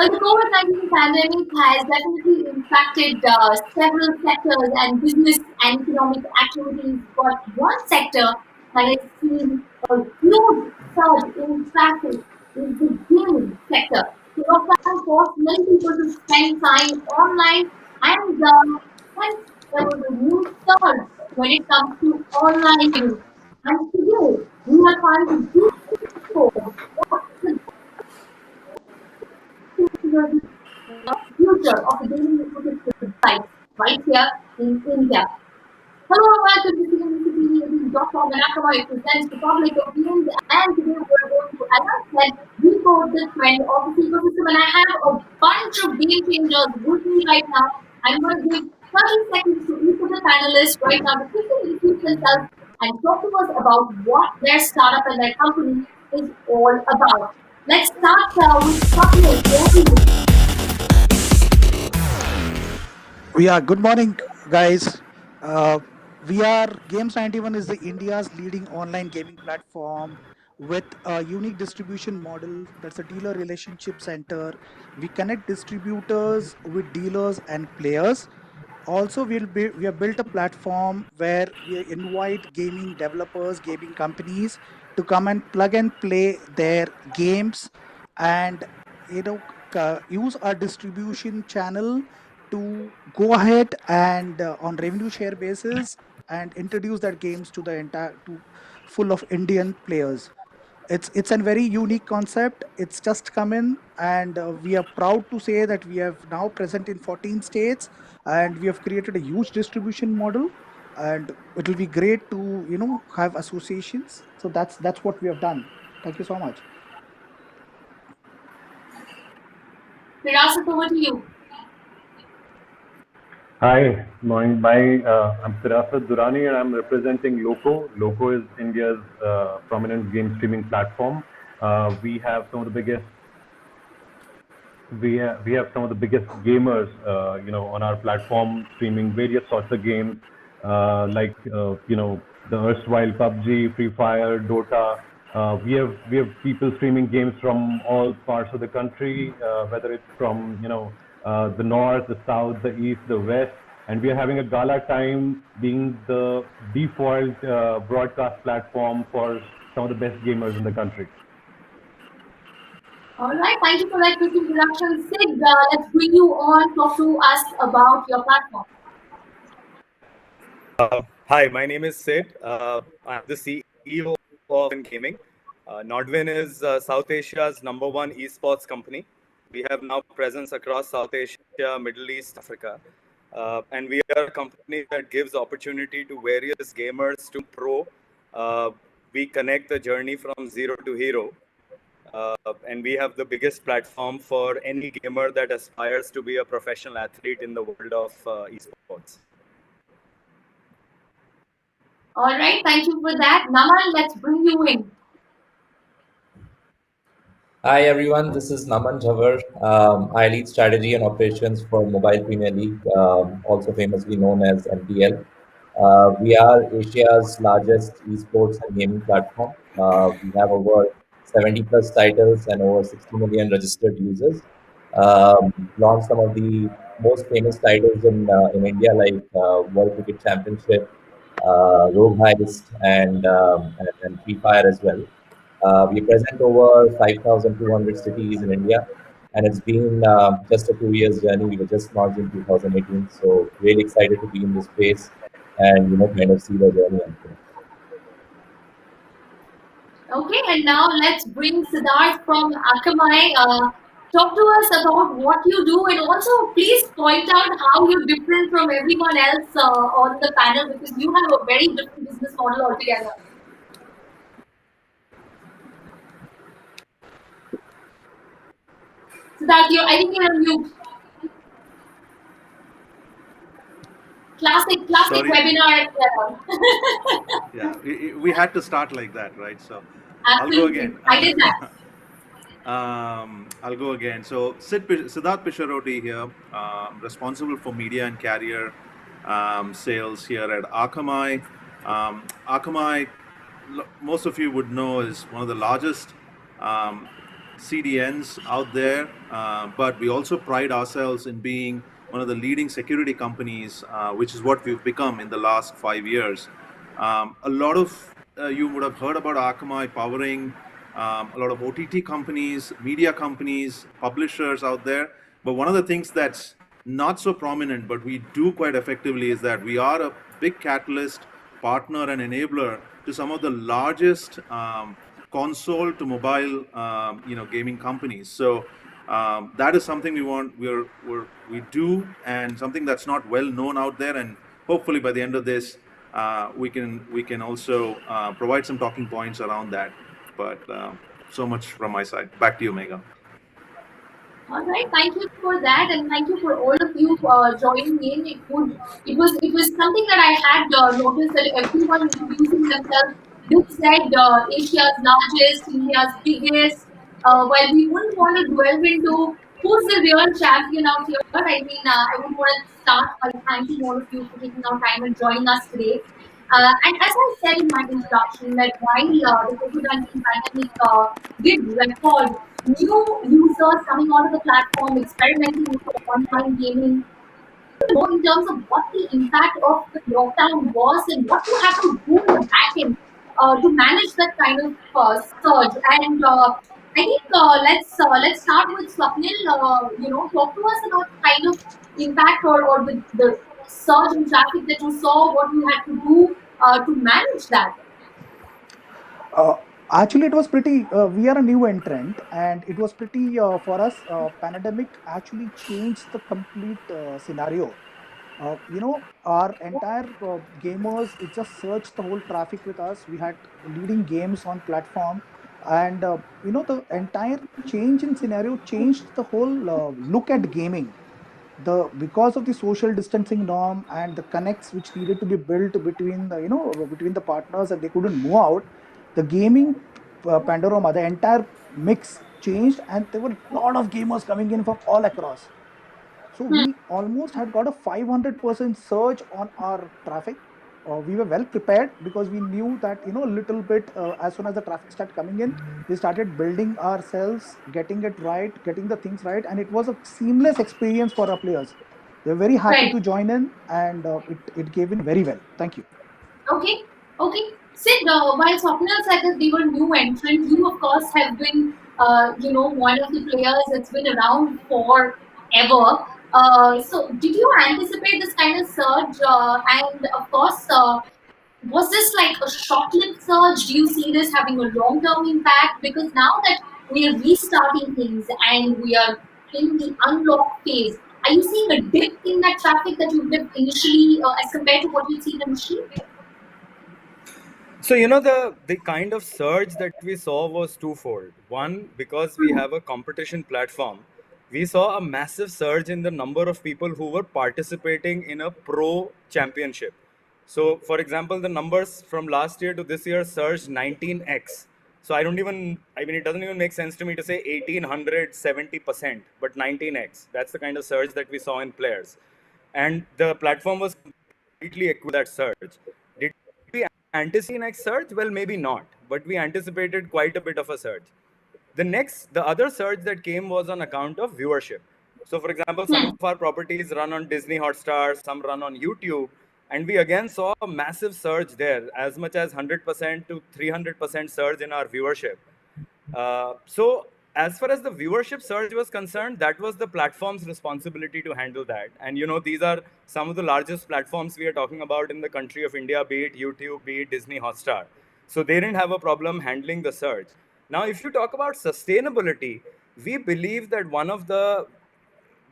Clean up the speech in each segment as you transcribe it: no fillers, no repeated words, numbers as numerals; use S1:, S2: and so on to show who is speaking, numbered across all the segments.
S1: Well, the COVID-19 pandemic has definitely impacted several sectors and business and economic activities, but one sector that has seen a huge surge in traffic is the gaming sector. So, lockdown forced many people to spend time online, and hence there was a huge surge when it comes to online gaming. And today, we are trying to decode what the future of the gaming ecosystem sites right here in India. Hello and welcome to CNBC-TV18 and Akamai presents Republic of Games, and today we're going to, as I said, decode the trend of this ecosystem, and I have a bunch of game changers with me right now. I'm going to give 30 seconds to each of the panelists right now to quickly introduce themselves and talk to us about what their startup and their company is all about. Let's start with Swapnil.
S2: Yeah, good morning, guys. Uh, we are Games 91 is the India's leading online gaming platform with a unique distribution model. That's a dealer relationship center. We connect distributors with dealers and players. Also, we have built a platform where we invite gaming developers, gaming companies to come and plug and play their games, and you know use our distribution channel to go ahead and on revenue share basis and introduce that games to the entire to full of Indian players. It's a very unique concept. It's just come in, and we are proud to say that we have now present in 14 states, and we have created a huge distribution model, and it will be great to have associations. So that's what we have done. Thank you so much.
S1: Firasat, over to you.
S3: Hi, morning. I'm Firasat Durrani and I'm representing Loco. Loco is India's prominent game streaming platform. We have some of the biggest gamers, on our platform, streaming various sorts of games, the erstwhile PUBG, Free Fire, Dota. We have people streaming games from all parts of the country, whether it's from the north, the south, the east, the west, and we are having a gala time, being the default broadcast platform for some of the best gamers in the country.
S1: All right, thank you for that quick introduction. Sid, let's bring you on, talk to us about your platform.
S4: Hi, my name is Sid. I'm the CEO of Gaming. Nodwin is South Asia's #1 esports company. We have now presence across South Asia, Middle East, Africa. And we are a company that gives opportunity to various gamers to pro. We connect the journey from zero to hero. And we have the biggest platform for any gamer that aspires to be a professional athlete in the world of esports.
S1: All right, thank you for that. Naman, let's bring you in.
S5: Hi everyone, this is Naman Jhavar. I lead strategy and operations for Mobile Premier League, also famously known as MPL. We are Asia's largest esports and gaming platform. We have over 70 plus titles and over 60 million registered users. Launched some of the most famous titles in India, like World Cricket Championship, Rogue Heist, and Free Fire as well. We present over 5,200 cities in India, and it's been just a 2 years journey. We were just launched in 2018, so really excited to be in this space and kind of see the journey unfold.
S1: Okay, and now let's bring Siddharth from Akamai. Talk to us about what you do, and also please point out how you're different from everyone else on the panel, because you have a very different business model altogether. Siddharth, I think you're on mute. Classic
S6: Sorry.
S1: webinar.
S6: Yeah, we had to start like that, right? So
S1: Absolutely.
S6: I'll go again.
S1: I did that.
S6: I'll go again. So Siddharth Pisharoti here, responsible for media and carrier sales here at Akamai. Akamai, most of you would know, is one of the largest CDNs out there, but we also pride ourselves in being one of the leading security companies, which is what we've become in the last 5 years. A lot of you would have heard about Akamai powering a lot of OTT companies, media companies, publishers out there. But one of the things that's not so prominent, but we do quite effectively, is that we are a big catalyst, partner, and enabler to some of the largest console to mobile, gaming companies. So that is something we do, and something that's not well known out there. And hopefully, by the end of this, we can also provide some talking points around that. But so much from my side. Back to you, Megha.
S1: All right, thank you for that, and thank you for all of you joining in. It was something that I had noticed that everyone introducing themselves. This said Asia's largest, India's biggest. While we wouldn't want to dwell into who's the real champion out here, I mean, I would want to start by thanking all of you for taking out time and joining us today. And as I said in my introduction, that while the COVID-19 pandemic did record new users coming onto the platform, experimenting with online gaming, know in terms of what the impact of the lockdown was and what you have to do in the back end to manage that kind of surge. And I think let's start with Swapnil. Talk to us about the kind of impact or the surge in traffic that you saw, what you had to do to manage that.
S2: Uh, Actually, it was pretty. We are a new entrant, and it was pretty for us. Pandemic actually changed the complete scenario. Our entire gamers, it just surged the whole traffic with us. We had leading games on platform, and the entire change in scenario changed the whole look at gaming. Because of the social distancing norm and the connects which needed to be built between between the partners, and they couldn't move out, the gaming panorama, the entire mix changed, and there were a lot of gamers coming in from all across. So we almost had got a 500% surge on our traffic. We were well prepared because we knew that a little bit as soon as the traffic started coming in, we started building ourselves, getting it right, getting the things right, and it was a seamless experience for our players. They were very happy
S1: Right.
S2: to join in, and it gave in very well. Thank you.
S1: Okay, okay. Sid, while Swapnil said that they were new entrant, you of course have been, one of the players that's been around forever. So, did you anticipate this kind of surge? And of course, was this like a short-lived surge? Do you see this having a long-term impact? Because now that we are restarting things and we are in the unlock phase, are you seeing a dip in that traffic that you dipped initially as compared to what you'd seen initially?
S4: So, the kind of surge that we saw was twofold. One, because we have a competition platform, we saw a massive surge in the number of people who were participating in a pro championship. So, for example, the numbers from last year to this year surged 19x. So it doesn't even make sense to me to say 1870%, but 19x. That's the kind of surge that we saw in players. And the platform was completely equipped with that surge. Did we anticipate next surge? Well, maybe not, but we anticipated quite a bit of a surge. The other surge that came was on account of viewership. So, for example, some of our properties run on Disney Hotstar, some run on YouTube, and we again saw a massive surge there, as much as 100% to 300% surge in our viewership. So as far as the viewership surge was concerned, that was the platform's responsibility to handle that. And these are some of the largest platforms we are talking about in the country of India, be it YouTube, be it Disney Hotstar. So they didn't have a problem handling the surge. Now, if you talk about sustainability, we believe that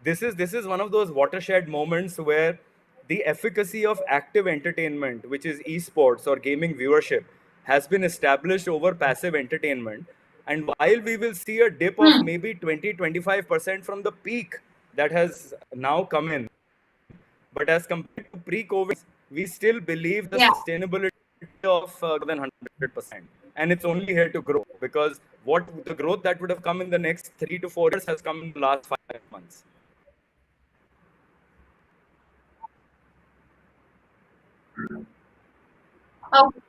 S4: this is one of those watershed moments where the efficacy of active entertainment, which is esports or gaming viewership, has been established over passive entertainment. And while we will see a dip of maybe 20-25% from the peak that has now come in, but as compared to pre-COVID, we still believe the
S1: Yeah.
S4: sustainability of more than 100%. And it's only here to grow, because what the growth that would have come in the next 3 to 4 years has come in the last 5 months.
S1: Okay.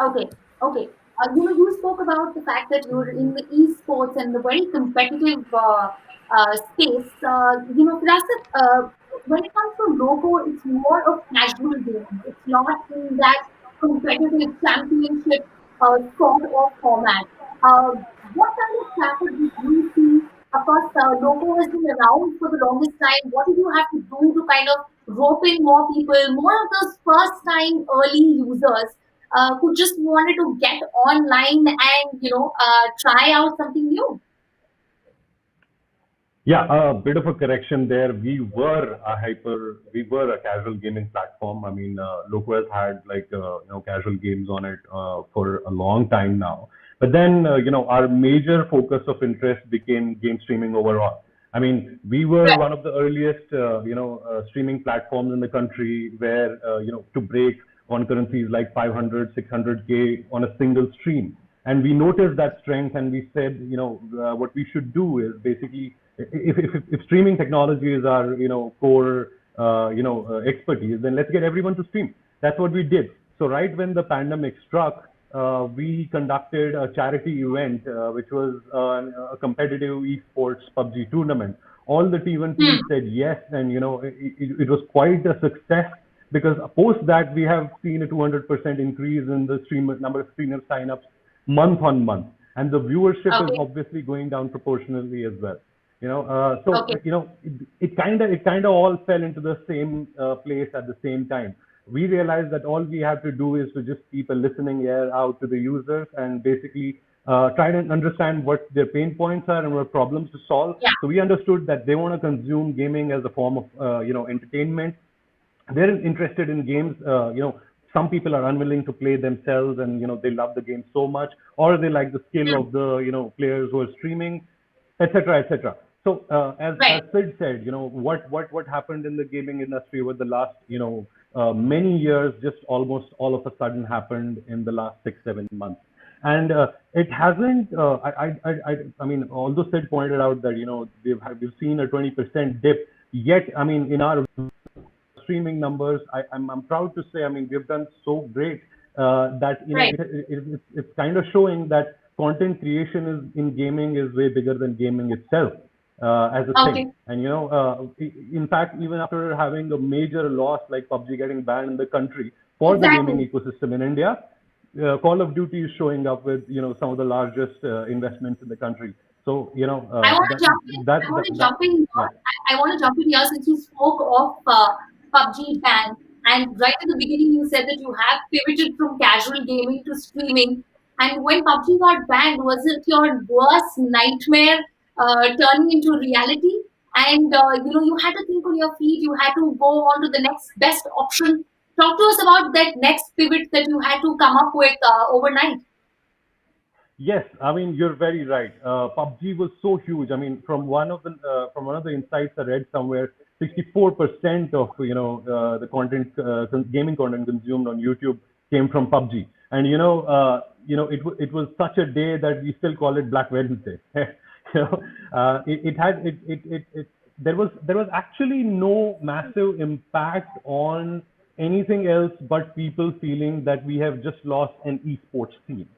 S1: Okay, okay. You spoke about the fact that you're in the esports and the very competitive space. For us, when it comes to Loco, it's more of casual gaming. It's not in that competitive championship sort of format. Uh, what kind of traffic did you see? Of course, Loco has been around for the longest time. What did you have to do to kind of rope in more people, more of those first-time early users? Who just wanted to get online and try out something new.
S3: Yeah, a bit of a correction there. We were a casual gaming platform. I mean, Loco has had like, casual games on it for a long time now. But then, our major focus of interest became game streaming overall. I mean, we were
S1: Right.
S3: one of the earliest, streaming platforms in the country where, to break concurrencies like 500, 600K on a single stream. And we noticed that strength and we said, what we should do is basically, if streaming technology is our, core, expertise, then let's get everyone to stream. That's what we did. So right when the pandemic struck, we conducted a charity event, which was a competitive esports PUBG tournament. All the T1 teams said yes, and it was quite a success because post that we have seen a 200% increase in the number of streamer signups month on month, and the viewership is
S1: Okay.
S3: obviously going down proportionally as well. So
S1: Okay.
S3: it kind of all fell into the same place at the same time. We realized that all we have to do is to just keep a listening ear out to the users and basically try and understand what their pain points are and what problems to solve.
S1: Yeah.
S3: So we understood that they want to consume gaming as a form of entertainment. They're interested in games. Some people are unwilling to play themselves, and they love the game so much, or they like the skill of the players who are streaming, etc., etc. So as
S1: Right.
S3: Sid said, what happened in the gaming industry over the last many years, just almost all of a sudden happened in the last 6 7 months. And it hasn't. I mean, although Sid pointed out that we've seen a 20% dip. Yet, I mean, in our streaming numbers, I'm proud to say, I mean, we've done so great that
S1: Right.
S3: it's kind of showing that content creation is in gaming is way bigger than gaming itself as a thing.
S1: Okay.
S3: And in fact, even after having a major loss like PUBG getting banned in the country for the gaming
S1: Exactly.
S3: ecosystem in India, Call of Duty is showing up with some of the largest investments in the country. So
S1: I want to jump in. I want to jump in here.
S3: yeah.
S1: I want to jump in here since you spoke of PUBG ban, and right at the beginning you said that you have pivoted from casual gaming to streaming. And when PUBG got banned, was it your worst nightmare turning into reality? And you had to think on your feet. You had to go on to the next best option. Talk to us about that next pivot that you had to come up with overnight.
S3: Yes, I mean you're very right. PUBG was so huge. I mean, from one of the insights I read somewhere, 64% of the gaming content consumed on YouTube came from PUBG. And it was such a day that we still call it Black Wednesday. It had it there was actually no massive impact on anything else but people feeling that we have just lost an esports scene.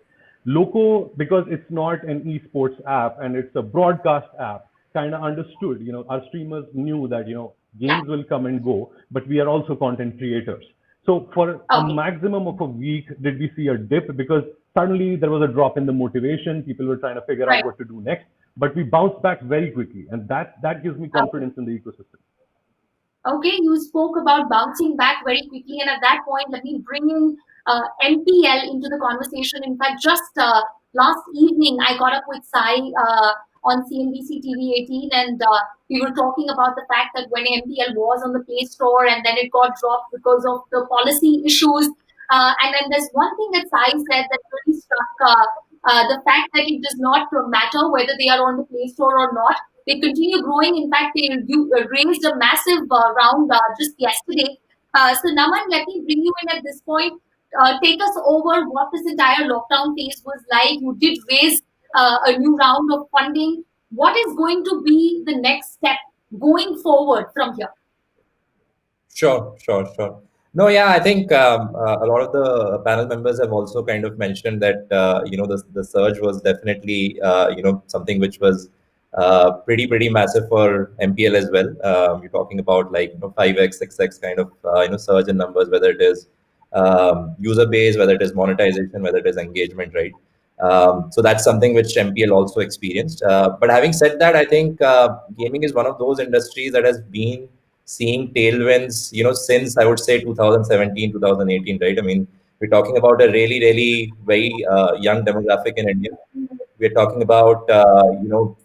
S3: Loco, because it's not an esports app and it's a broadcast app, kind of understood. Our streamers knew that
S1: Yeah.
S3: games will come and go, but we are also content creators. So for a
S1: Okay.
S3: maximum of a week, did we see a dip because suddenly there was a drop in the motivation. People were trying to figure out
S1: Right.
S3: what to do next, but we bounced back very quickly, and that gives me
S1: Okay.
S3: confidence in the ecosystem.
S1: Okay, you spoke about bouncing back very quickly, and at that point, let me bring in MPL into the conversation. In fact, just last evening, I got up with Sai on CNBC TV18, and we were talking about the fact that when MPL was on the Play Store and then it got dropped because of the policy issues. And then there's one thing that Sai said that really struck the fact that it does not matter whether they are on the Play Store or not. They continue growing. In fact, they raised a massive round just yesterday. So, Naman, let me bring you in at this point. Take us over what this entire lockdown phase was like. You did raise a new round of funding. What is going to be the next step going forward from here?
S5: Sure, sure, sure. No, yeah, I think a lot of the panel members have also kind of mentioned that the surge was definitely something which was pretty massive for MPL as well. You're talking about like 5x, 6x kind of surge in numbers, whether it is user base, whether it is monetization, whether it is engagement, right? So that's something which MPL also experienced. But having said that, I think gaming is one of those industries that has been seeing tailwinds, since I would say 2017, 2018, right? I mean, we're talking about a really very young demographic in India. We're talking about,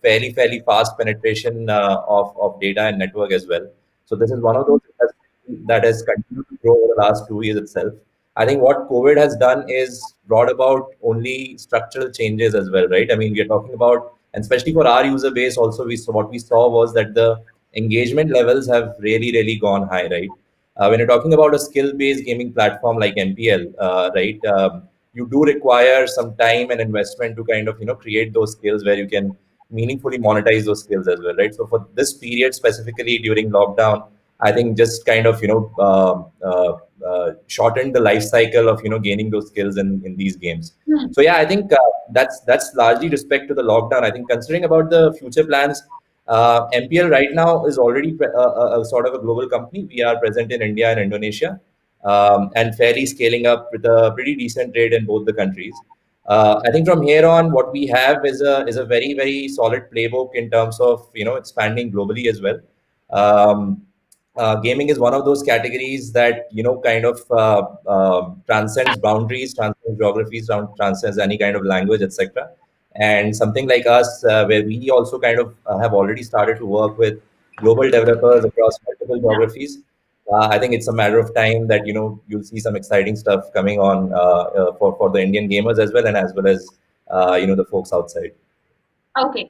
S5: fairly fast penetration of data and network as well. So this is one of those industries that has continued to grow over the last 2 years itself. I think what COVID has done is brought about only structural changes as well, right? I mean, we are talking about, and especially for our user base, also what we saw was that the engagement levels have really gone high, right? When you're talking about a skill-based gaming platform like MPL, right, you do require some time and investment to kind of create those skills where you can meaningfully monetize those skills as well, right? So for this period specifically during lockdown, I think just kind of shortened the life cycle of gaining those skills in these games.
S1: Hmm.
S5: So yeah, I think that's largely respect to the lockdown. I think considering about the future plans, MPL right now is already a sort of a global company. We are present in India and Indonesia, and fairly scaling up with a pretty decent rate in both the countries. I think from here on, what we have is a very solid playbook in terms of expanding globally as well. Um, Gaming is one of those categories that kind of transcends boundaries, transcends geographies, transcends any kind of language, etc. And something like us, where we also kind of have already started to work with global developers across multiple
S1: Yeah.
S5: geographies. I think it's a matter of time that you'll see some exciting stuff coming on for the Indian gamers as well, and as well as the folks outside.
S1: Okay.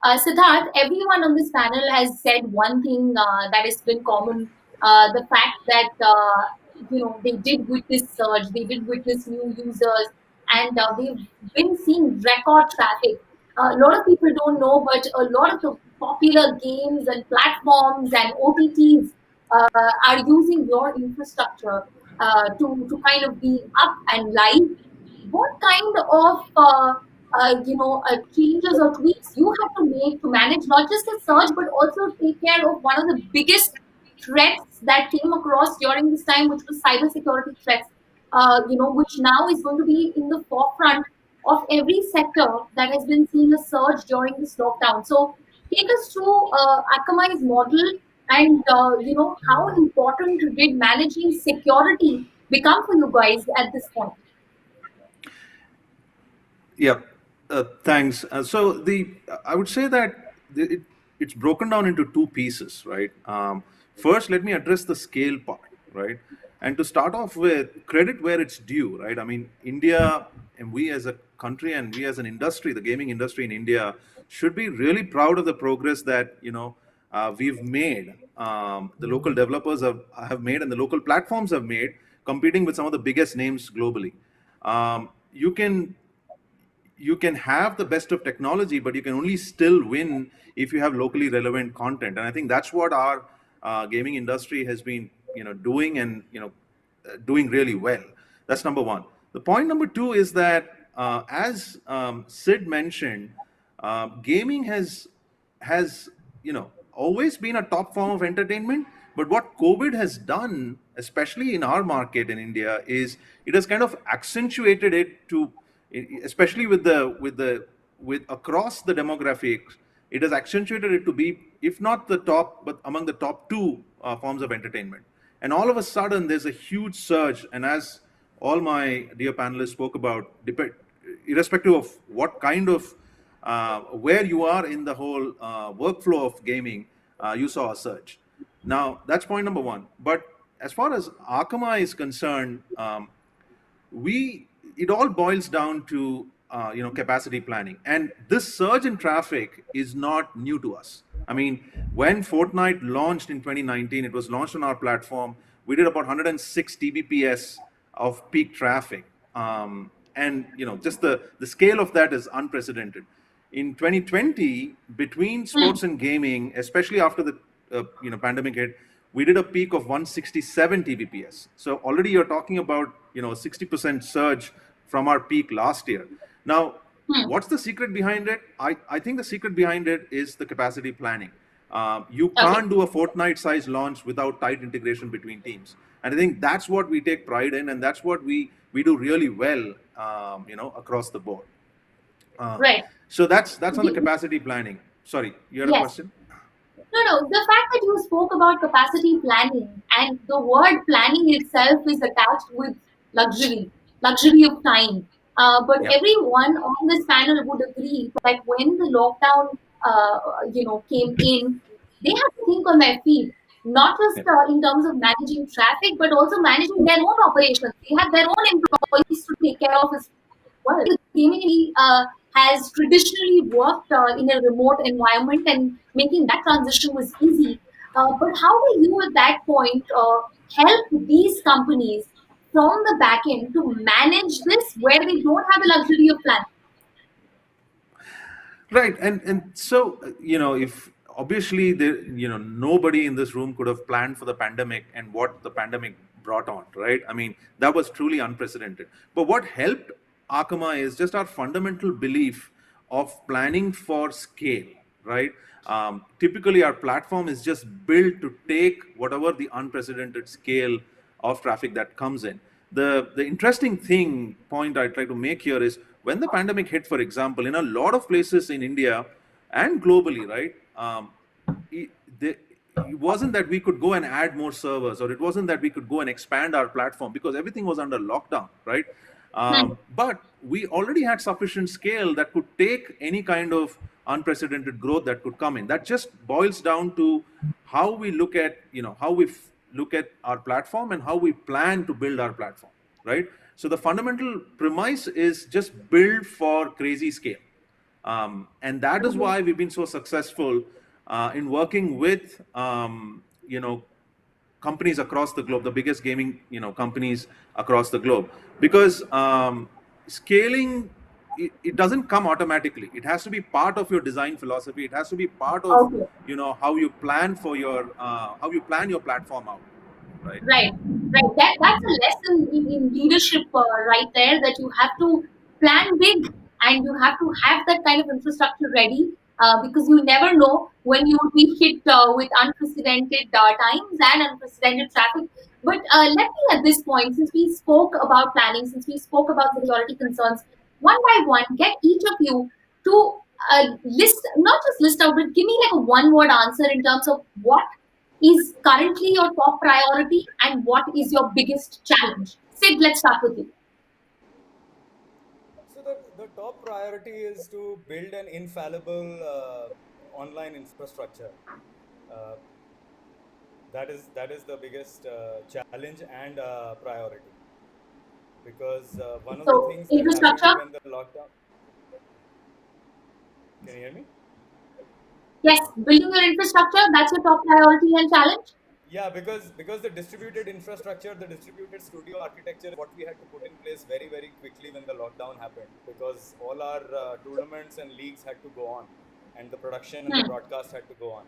S1: Siddharth, everyone on this panel has said one thing that has been common: the fact that they did witness surge, they did witness new users, and we've been seeing record traffic. A lot of people don't know, but a lot of the popular games and platforms and OTTs are using your infrastructure to kind of be up and live. What kind of changes or tweaks you have to make to manage not just the surge but also take care of one of the biggest threats that came across during this time, which was cybersecurity threats, which now is going to be in the forefront of every sector that has been seeing a surge during this lockdown. So take us through Akamai's model and how important did managing security become for you guys at this point?
S6: Yeah, thanks. I would say that it's broken down into two pieces, right? First, let me address the scale part, right? And to start off with, credit where it's due, right? I mean, India and we as a country and we as an industry, the gaming industry in India, should be really proud of the progress that we've made. The local developers have made, and the local platforms have made, competing with some of the biggest names globally. You can have the best of technology, but you can only still win if you have locally relevant content. And I think that's what our gaming industry has been, doing and doing really well. That's number one. The point number two is that, as Sid mentioned, gaming has always been a top form of entertainment. But what COVID has done, especially in our market in India, is it has kind of accentuated it to, especially with across the demographics, it has accentuated it to be, if not the top, but among the top two forms of entertainment. And all of a sudden, there's a huge surge. And as all my dear panelists spoke about, irrespective of what kind of where you are in the whole workflow of gaming, you saw a surge. Now, that's point number one. But as far as Akamai is concerned, we it all boils down to capacity planning, and this surge in traffic is not new to us. I mean, when Fortnite launched in 2019, it was launched on our platform. We did about 106 Tbps of peak traffic, and just the scale of that is unprecedented. In 2020, between sports and gaming, especially after the pandemic hit, we did a peak of 167 Tbps. So already you're talking about, 60% surge from our peak last year. Now, what's the secret behind it? I think the secret behind it is the capacity planning. You can't do a fortnight size launch without tight integration between teams. And I think that's what we take pride in, and that's what we do really well, across the board.
S1: Right.
S6: So that's on the capacity planning. Sorry, you had a
S1: Yes.
S6: question?
S1: No. The fact that you spoke about capacity planning and the word planning itself is attached with luxury of time. But
S6: Yeah.
S1: everyone on this panel would agree that when the lockdown, came in, they had to think on their feet, not just
S6: Yeah.
S1: in terms of managing traffic, but also managing their own operations. They have their own employees to take care of as well. The gaming industry has traditionally worked in a remote environment, and making that transition was easy. But how do you, at that point, help these companies from the back end to manage this where they don't have the luxury of planning?
S6: Right, and so, if obviously there, nobody in this room could have planned for the pandemic and what the pandemic brought on, right? I mean, that was truly unprecedented. But what helped Akamai is just our fundamental belief of planning for scale, right? Typically, our platform is just built to take whatever the unprecedented scale of traffic that comes in. The interesting point I'd like to make here is when the pandemic hit, for example, in a lot of places in India and globally, right? It, it wasn't that we could go and add more servers, or it wasn't that we could go and expand our platform because everything was under lockdown, right?
S1: Hmm.
S6: But we already had sufficient scale that could take any kind of unprecedented growth that could come in. That just boils down to how we look at, look at our platform and how we plan to build our platform, right? So the fundamental premise is just build for crazy scale. And that is why we've been so successful in working with, companies across the globe, the biggest gaming, companies across the globe, because scaling, it doesn't come automatically. It has to be part of your design philosophy. It has to be part of,
S1: Okay.
S6: how you plan for your how you plan your platform out, right?
S1: Right. That's a lesson in leadership right there, that you have to plan big and you have to have that kind of infrastructure ready because you never know when you will be hit with unprecedented times and unprecedented traffic. But let me, at this point, since we spoke about planning, since we spoke about security concerns, one by one, get each of you to not just list out, but give me like a one word answer in terms of what is currently your top priority and what is your biggest challenge? Sid, let's start with you.
S4: So the top priority is to build an infallible online infrastructure. Uh, that is the biggest challenge and priority, because one of the
S1: So,
S4: things that happened
S1: infrastructure,
S4: when the lockdown. Can you hear me?
S1: yes, building your infrastructure, that's your top priority and challenge.
S4: Yeah, because the distributed infrastructure, the distributed studio architecture is what we had to put in place very, very quickly when the lockdown happened, because all our tournaments and leagues had to go on, and the production and the
S1: Hmm.
S4: broadcast had to go on.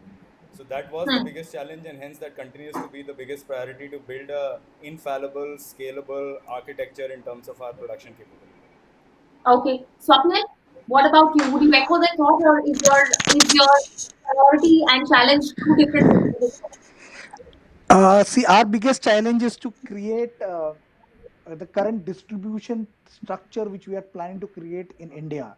S4: So that was the
S1: Hmm.
S4: biggest challenge, and hence that continues to be the biggest priority, to build a infallible, scalable architecture in terms of our production capability.
S1: Okay, Swapnil, what about you? Would you echo that thought, or is your priority and challenge two different things?
S2: See, our biggest challenge is to create the current distribution structure which we are planning to create in India.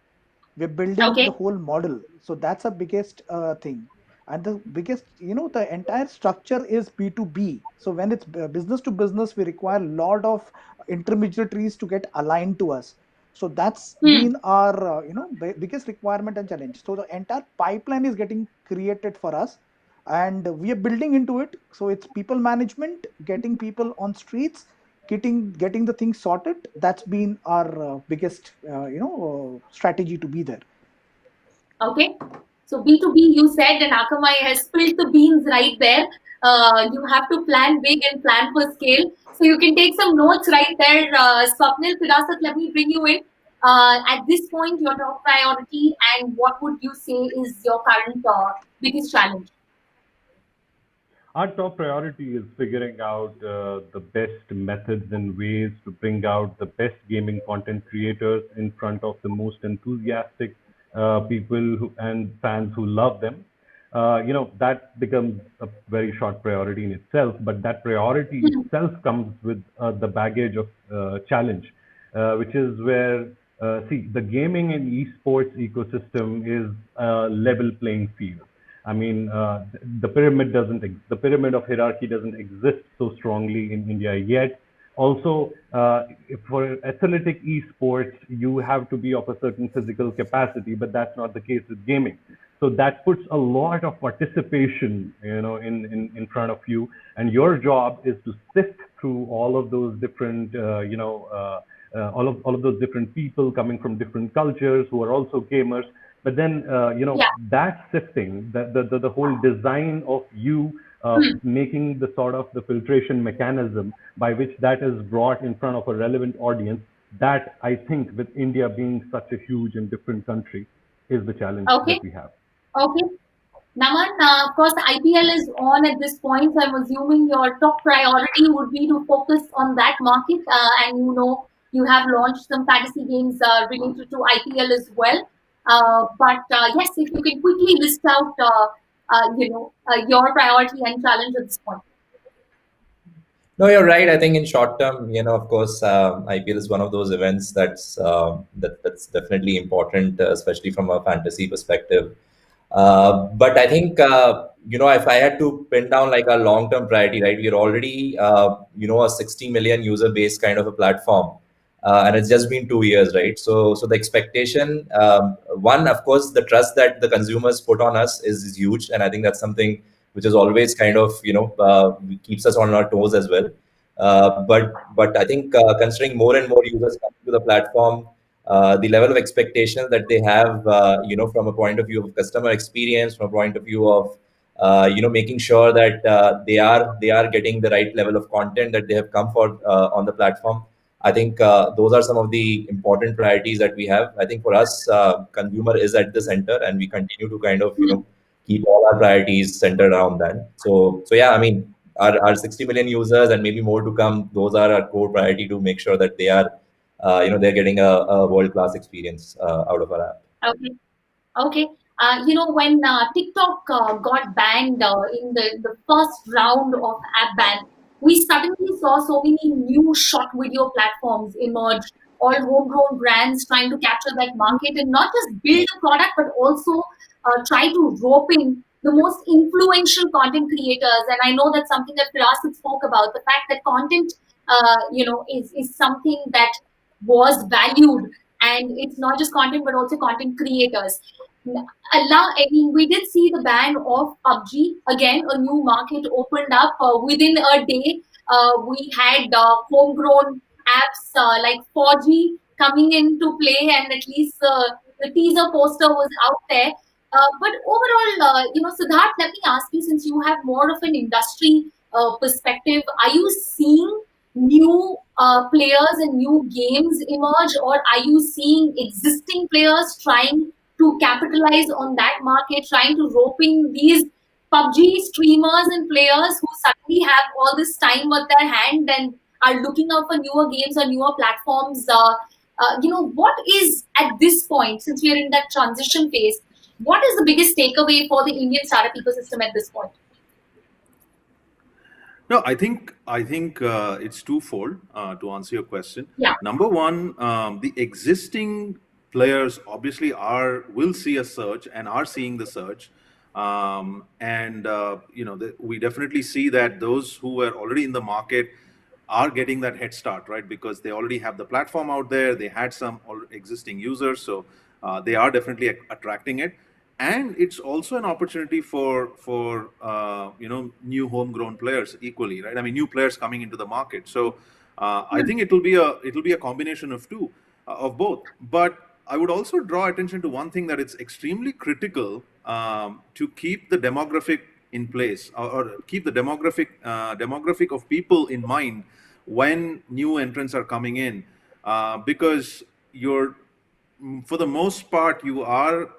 S2: We're building the
S1: Okay.
S2: whole model, so that's a biggest thing. And the biggest, the entire structure is B2B. So when it's business to business, we require a lot of intermediaries to get aligned to us. So that's
S1: Hmm.
S2: been our biggest requirement and challenge. So the entire pipeline is getting created for us, and we are building into it. So it's people management, getting people on streets, getting the things sorted. That's been our biggest strategy to be there.
S1: Okay. So B2B, you said, and Akamai has spilled the beans right there. You have to plan big and plan for scale. So you can take some notes right there. Swapnil, Firasat, let me bring you in. At this point, your top priority and what would you say is your current biggest challenge?
S3: Our top priority is figuring out the best methods and ways to bring out the best gaming content creators in front of the most enthusiastic people and fans who love them. That becomes a very short priority in itself, but that priority itself comes with the baggage of challenge, which is where, see, the gaming and esports ecosystem is a level playing field. I mean, the the pyramid of hierarchy doesn't exist so strongly in India yet. Also, for athletic esports, you have to be of a certain physical capacity, but that's not the case with gaming. So that puts a lot of participation, in front of you, and your job is to sift through all of those different, all of those different people coming from different cultures who are also gamers. But then,
S1: Yeah.
S3: that sifting, the whole design of you making the sort of the filtration mechanism by which that is brought in front of a relevant audience, that I think with India being such a huge and different country is the challenge
S1: Okay.
S3: that we have.
S1: Okay. Naman, of course, the IPL is on at this point, so I'm assuming your top priority would be to focus on that market, and you have launched some fantasy games related to IPL as well. But yes, if you can quickly list out, your priority and challenge at this point.
S5: No, you're right. I think in short term, of course, IPL is one of those events that's definitely important, especially from a fantasy perspective. But I think if I had to pin down like a long-term priority, right? We're already a 60 million user base kind of a platform, and it's just been 2 years, right? So the expectation, one, of course, the trust that the consumers put on us is huge, and I think that's something which is always kind of keeps us on our toes as well. But I think considering more and more users come to the platform, the level of expectations that they have, from a point of view of customer experience, from a point of view of making sure that they are getting the right level of content that they have come for on the platform. I think those are some of the important priorities that we have. I think for us, consumer is at the center, and we continue to kind of keep all our priorities centered around that. So yeah, I mean, our 60 million users and maybe more to come, those are our core priority to make sure that they are they're getting a world-class experience out of our app.
S1: Okay. Okay. When TikTok got banned in the first round of app ban, we suddenly saw so many new short video platforms emerge, all homegrown brands trying to capture that market and not just build a product, but also try to rope in the most influential content creators. And I know that's something that Firas spoke about, the fact that content, is something that was valued, and it's not just content but also content creators. I mean, we did see the ban of PUBG. Again, a new market opened up within a day. We had homegrown apps like 4G coming into play, and at least the teaser poster was out there. But overall, Siddharth, let me ask you, since you have more of an industry perspective, are you seeing new players and new games emerge, or are you seeing existing players trying to capitalize on that market, trying to rope in these PUBG streamers and players who suddenly have all this time at their hand and are looking out for newer games or newer platforms? What is at this point, since we are in that transition phase, what is the biggest takeaway for the Indian startup ecosystem at this point?
S6: No, I think it's twofold to answer your question.
S1: Yeah.
S6: Number one, the existing players obviously will see a surge and are seeing the surge, we definitely see that those who were already in the market are getting that head start, right? Because they already have the platform out there, they had some existing users, so they are definitely attracting it. And it's also an opportunity for new homegrown players equally, right? I mean, new players coming into the market. So I think it'll be a combination of two, of both. But I would also draw attention to one thing, that it's extremely critical to keep the demographic in place, or keep the demographic of people in mind when new entrants are coming in, because for the most part, you are,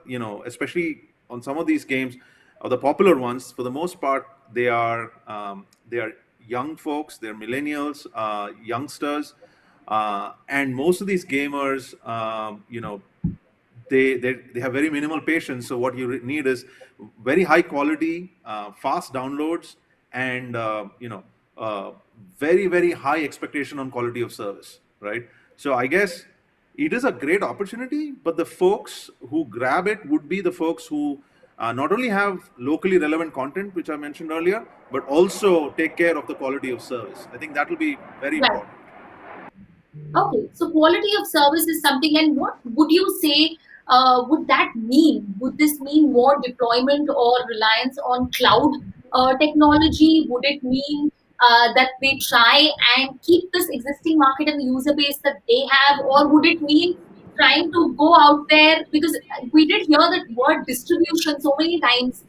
S6: especially on some of these games, or the popular ones, for the most part, they are young folks, they're millennials, youngsters, and most of these gamers, they have very minimal patience. So what you need is very high quality, fast downloads, and uh, very high expectation on quality of service, right? So I guess it is a great opportunity, but the folks who grab it would be the folks who not only have locally relevant content, which I mentioned earlier, but also take care of the quality of service. I think that will be very
S1: Right.
S6: important.
S1: Okay, so quality of service is something, and what would you say would that mean? Would this mean more deployment or reliance on cloud technology? Would it mean that they try and keep this existing market and the user base that they have, or would it mean trying to go out there? Because we did hear that word distribution so many times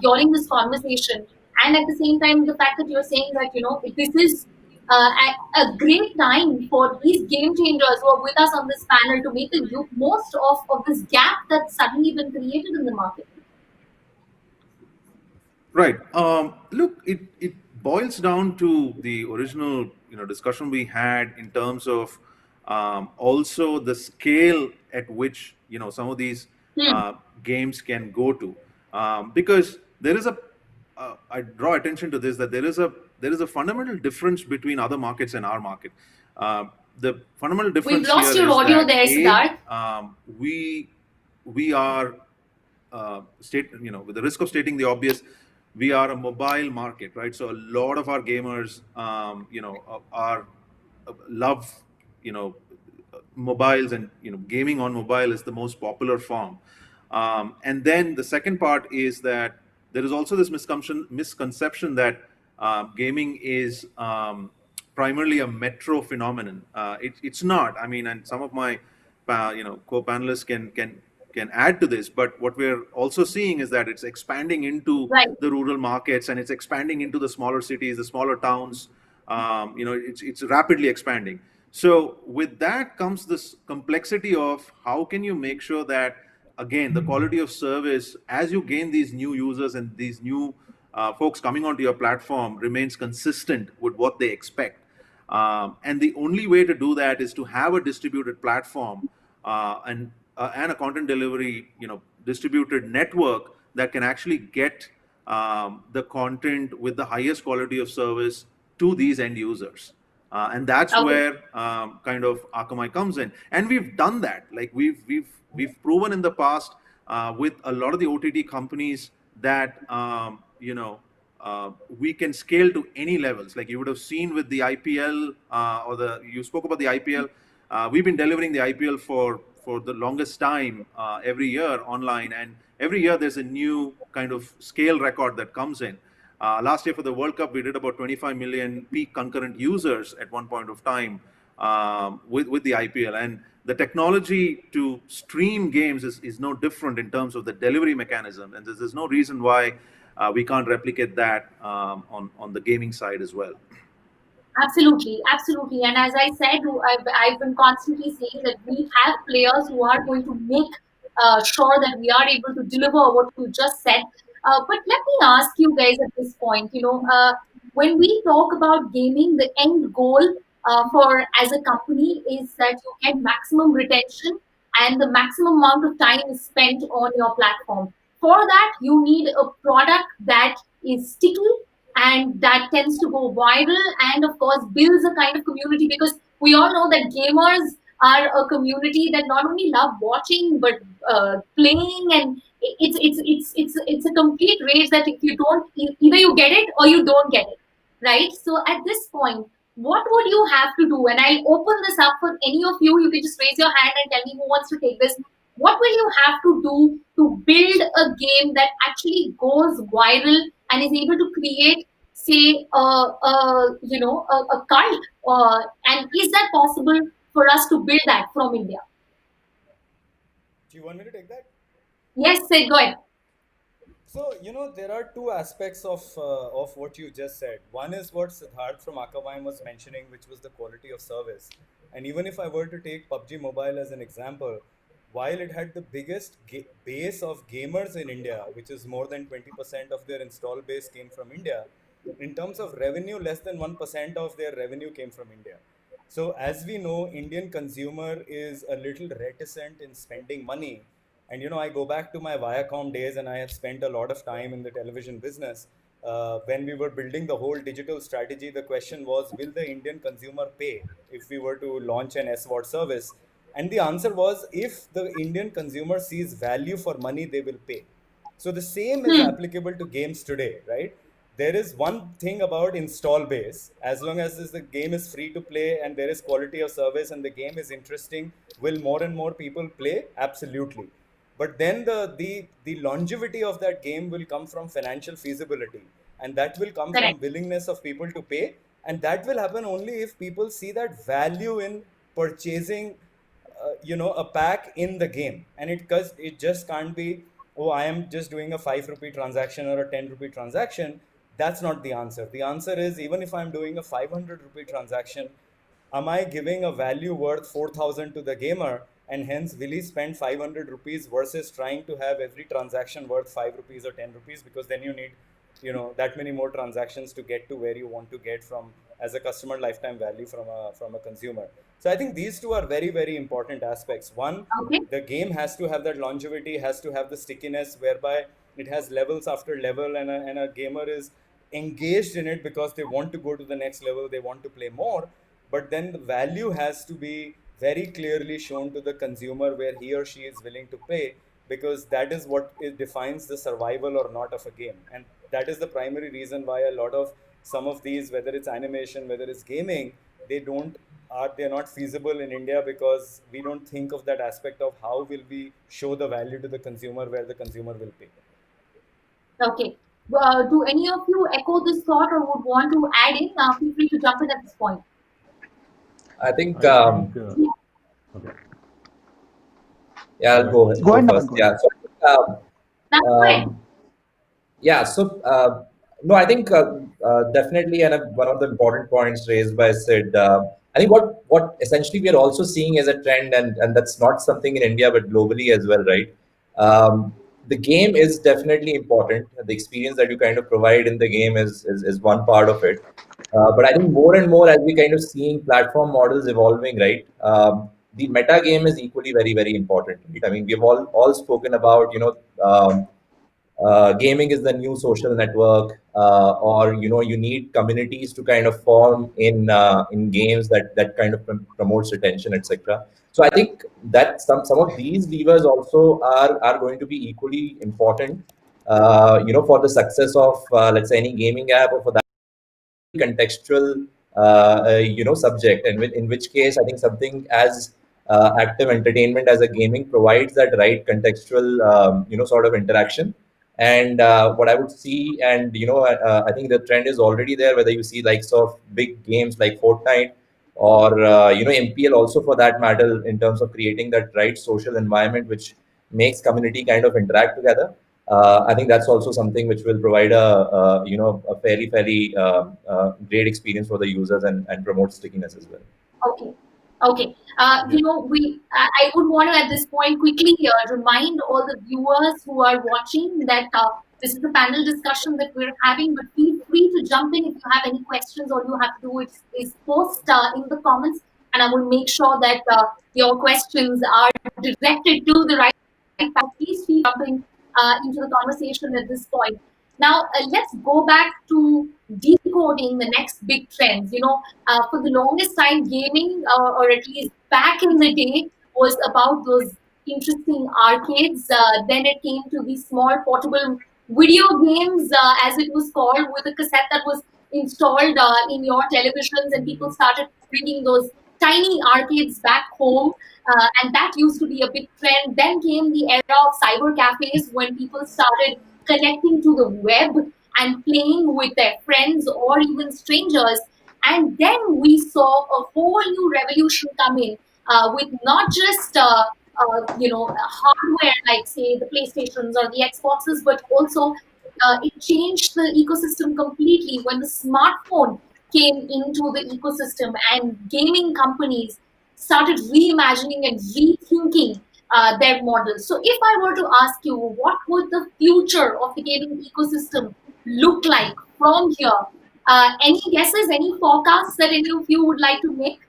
S1: during this conversation, and at the same time, the fact that you're saying that this is a great time for these game changers who are with us on this panel to make the most of this gap that's suddenly been created in the market.
S6: Right. Look, it boils down to the original discussion we had in terms of also the scale at which some of these
S1: Hmm.
S6: games can go to, because there is a I draw attention to this, that there is a fundamental difference between other markets and our market. The fundamental
S1: We've
S6: difference
S1: lost
S6: here
S1: your
S6: is
S1: audio
S6: that
S1: there, Siddharth.
S6: we are with the risk of stating the obvious, we are a mobile market, right? So a lot of our gamers, are love, mobiles, and gaming on mobile is the most popular form. And then the second part is that there is also this misconception that gaming is primarily a metro phenomenon. It's not. I mean, and some of my co-panelists can add to this. But what we're also seeing is that it's expanding into
S1: Right.
S6: the rural markets, and it's expanding into the smaller cities, the smaller towns. It's rapidly expanding. So with that comes this complexity of how can you make sure that, again, the quality of service as you gain these new users and these new folks coming onto your platform remains consistent with what they expect. And the only way to do that is to have a distributed platform, and a content delivery, distributed network that can actually get the content with the highest quality of service to these end users. And that's
S1: Okay.
S6: where kind of Akamai comes in, and we've done that. Like we've proven in the past with a lot of the OTT companies that we can scale to any levels. Like you would have seen with the IPL, you spoke about the IPL. We've been delivering the IPL for the longest time, every year online, and every year there's a new kind of scale record that comes in. Last year for the World Cup, we did about 25 million peak concurrent users at one point of time with the IPL. And the technology to stream games is no different in terms of the delivery mechanism. And there's no reason why we can't replicate that on the gaming side as well.
S1: Absolutely, absolutely. And as I said, I've been constantly saying that we have players who are going to make sure that we are able to deliver what you just said. But let me ask you guys at this point, when we talk about gaming, the end goal for as a company is that you get maximum retention and the maximum amount of time is spent on your platform. For that, you need a product that is sticky and that tends to go viral and of course builds a kind of community, because we all know that gamers are a community that not only love watching but playing, and it's a complete rage that if you don't, either you get it or you don't get it, right? So at this point, what would you have to do? And I'll open this up for any of you. You can just raise your hand and tell me who wants to take this. What will you have to do to build a game that actually goes viral and is able to create, say, a cult? And is that possible for us to build that from India?
S4: Do you want me to take that?
S1: Yes, say, go ahead.
S4: So, there are two aspects of what you just said. One is what Siddharth from Akamai was mentioning, which was the quality of service. And even if I were to take PUBG Mobile as an example, while it had the biggest base of gamers in India, which is more than 20% of their install base came from India, in terms of revenue, less than 1% of their revenue came from India. So as we know, Indian consumer is a little reticent in spending money. And I go back to my Viacom days, and I have spent a lot of time in the television business. When we were building the whole digital strategy, the question was, will the Indian consumer pay if we were to launch an SWOT service? And the answer was, if the Indian consumer sees value for money, they will pay. So the same is
S1: Hmm.
S4: applicable to games today, right? There is one thing about install base. As long as the game is free to play and there is quality of service and the game is interesting, will more and more people play? Absolutely. But then the longevity of that game will come from financial feasibility, and that will come
S1: Correct.
S4: from willingness of people to pay, and that will happen only if people see that value in purchasing a pack in the game. And it just can't be, oh, I am just doing a 5 rupee transaction or a 10 rupee transaction. That's not the answer. The answer is, even if I'm doing a 500 rupee transaction, am I giving a value worth 4,000 to the gamer, and hence will he spend 500 rupees versus trying to have every transaction worth 5 rupees or 10 rupees, because then you need that many more transactions to get to where you want to get from as a customer lifetime value from a consumer. So I think these two are very, very important aspects. One,
S1: Okay.
S4: the game has to have that longevity, has to have the stickiness, whereby it has levels after level, and a gamer is engaged in it because they want to go to the next level, they want to play more. But then the value has to be very clearly shown to the consumer, where he or she is willing to pay, because that is what it defines the survival or not of a game. And that is the primary reason why a lot of some of these, whether it's animation, whether it's gaming, they're not feasible in India, because we don't think of that aspect of how will we show the value to the consumer where the consumer will pay.
S1: Okay. Do any of you echo this thought or would want to add in? Feel free to jump in at this point.
S5: I think,
S3: I think,
S1: Yeah,
S3: okay.
S5: yeah,
S3: Go
S5: I'll
S3: ahead.
S5: go
S2: Go
S5: go
S2: ahead, Naman.
S5: first.
S2: Go ahead.
S5: Yeah. So,
S1: that's great.
S5: um, yeah. So, no, I think definitely, and one of the important points raised by Sid. I think what essentially we are also seeing as a trend, and that's not something in India but globally as well, right? The game is definitely important. The experience that you kind of provide in the game is one part of it. But I think more and more as we kind of seeing platform models evolving, right? The meta game is equally very, very important. Right? I mean, we've all spoken about, gaming is the new social network, or you need communities to kind of form in games that kind of promotes retention, etc. So I think that some of these levers also are going to be equally important, for the success of, let's say, any gaming app, or for that contextual subject, and in which case I think something as active entertainment as a gaming provides that right contextual sort of interaction. And what I would see, and I think the trend is already there, whether you see likes of big games like Fortnite, or MPL also, for that matter, in terms of creating that right social environment which makes community kind of interact together. I think that's also something which will provide a fairly great experience for the users, and promote stickiness as well.
S1: Okay. Okay.
S3: Yeah.
S1: I would want to at this point quickly remind all the viewers who are watching that this is a panel discussion that we're having, but feel free to jump in if you have any questions. All you have to do is post in the comments, and I will make sure that your questions are directed to the right panel. Please feel jumping into the conversation at this point. Now, let's go back to decoding the next big trends. For the longest time, gaming, or at least back in the day, was about those interesting arcades. Then it came to these small portable video games, as it was called, with a cassette that was installed in your televisions, and people started bringing those tiny arcades back home. And that used to be a big trend. Then came the era of cyber cafes, when people started connecting to the web and playing with their friends or even strangers. And then we saw a whole new revolution come in, with not just hardware like, say, the PlayStations or the Xboxes, but also it changed the ecosystem completely when the smartphone came into the ecosystem, and gaming companies started reimagining and rethinking their models. So if I were to ask you, what would the future of the gaming ecosystem look like from here? Any guesses, any forecasts that any of you would like to make?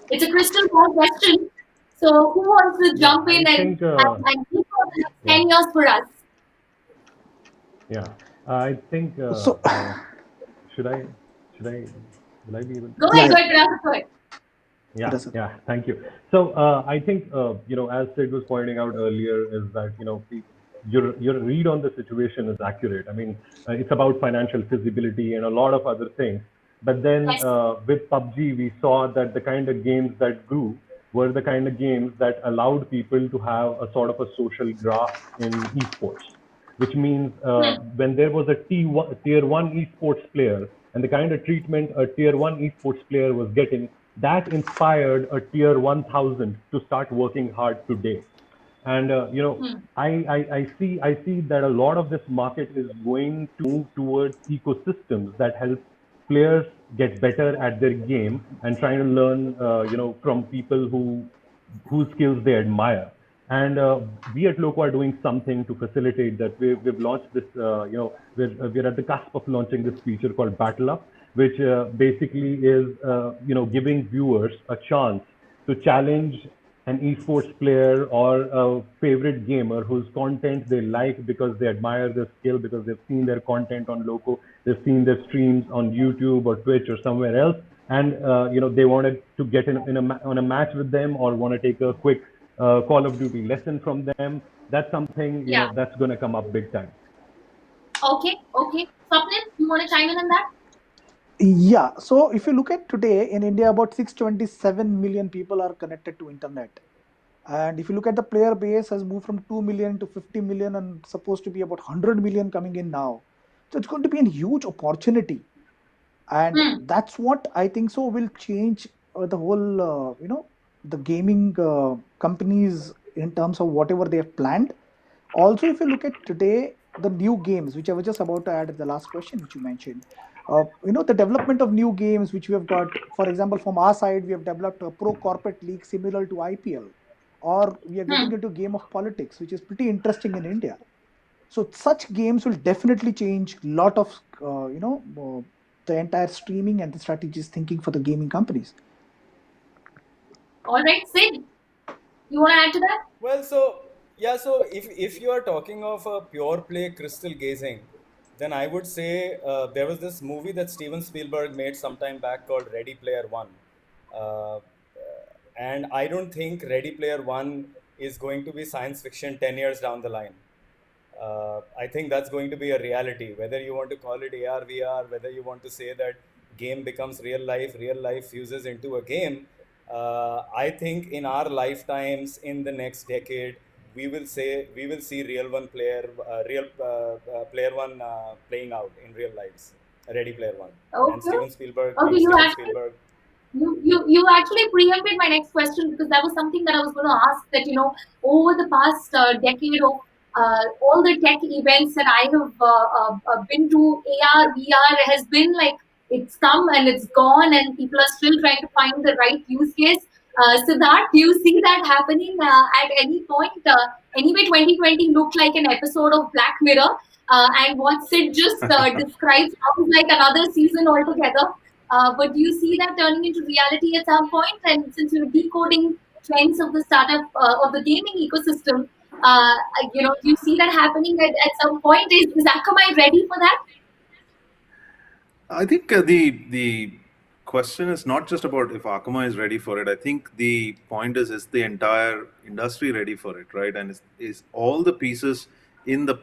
S1: It's a crystal ball question. So who wants to
S3: Yeah,
S1: jump in
S3: I think,
S1: and give for the next
S3: yeah,
S1: 10 years for us?
S3: yeah. I think,
S2: So,
S3: should I, will I be able
S1: Go
S3: to?
S1: ahead,
S2: yeah,
S1: go ahead, Graf, go ahead.
S3: Yeah,
S2: Rasad.
S3: yeah, thank you. So I think as Sid was pointing out earlier, is that your read on the situation is accurate. I mean, it's about financial feasibility and a lot of other things. But then
S1: Yes.
S3: with PUBG, we saw that the kind of games that grew were the kind of games that allowed people to have a sort of a social graph in esports, which means
S1: Hmm.
S3: when there was a tier one esports player and the kind of treatment a tier one esports player was getting, that inspired a tier 1000 to start working hard today. And
S1: Hmm.
S3: I see that a lot of this market is going to move towards ecosystems that help players get better at their game and trying to learn from people whose skills they admire. And we at Loco are doing something to facilitate that. We've launched this, we're at the cusp of launching this feature called Battle Up, which basically is, giving viewers a chance to challenge an esports player or a favorite gamer whose content they like because they admire their skill, because they've seen their content on Loco, they've seen their streams on YouTube or Twitch or somewhere else, and they wanted to get on a match with them or want to take a quick Call of Duty lesson from them. That's something
S1: Yeah.
S3: that's going to come up big time.
S1: Okay, okay. Swapnil, you want to chime in on that?
S2: Yeah, so if you look at today in India, about 627 million people are connected to internet. And if you look at the player base has moved from 2 million to 50 million and supposed to be about 100 million coming in now. So it's going to be a huge opportunity. And
S1: Hmm.
S2: that's what I think so will change the whole, the gaming companies in terms of whatever they have planned. Also, if you look at today, the new games, which I was just about to add at the last question, which you mentioned, the development of new games, which we have got, for example, from our side, we have developed a pro corporate league similar to IPL, or we are getting
S1: Hmm.
S2: into game of politics, which is pretty interesting in India. So such games will definitely change a lot of, the entire streaming and the strategies thinking for the gaming companies.
S1: All right, Sid, you want to add to that?
S4: Well, so if you are talking of a pure play crystal gazing, then I would say there was this movie that Steven Spielberg made some time back called Ready Player One, uh, and I don't think Ready Player One is going to be science fiction 10 years down the line. I think that's going to be a reality. Whether you want to call it AR, VR, whether you want to say that game becomes real life fuses into a game. I think in our lifetimes, in the next decade, we will see real player one playing out in real lives. Ready Player One, and
S1: Okay. Okay,
S4: And Steven Spielberg.
S1: You actually preempted my next question because that was something that I was going to ask. That over the past decade of all the tech events that I have been to, AR VR has been like it's come and it's gone, and people are still trying to find the right use case. Siddharth, do you see that happening at any point? Anyway, 2020 looked like an episode of Black Mirror, and what Sid just described sounds like another season altogether. But do you see that turning into reality at some point? And since you're decoding trends of the startup of the gaming ecosystem, do you see that happening at some point? Is Akamai ready for that?
S6: I think the question is not just about if Akamai is ready for it. I think the point is the entire industry ready for it, right? And is all the pieces in the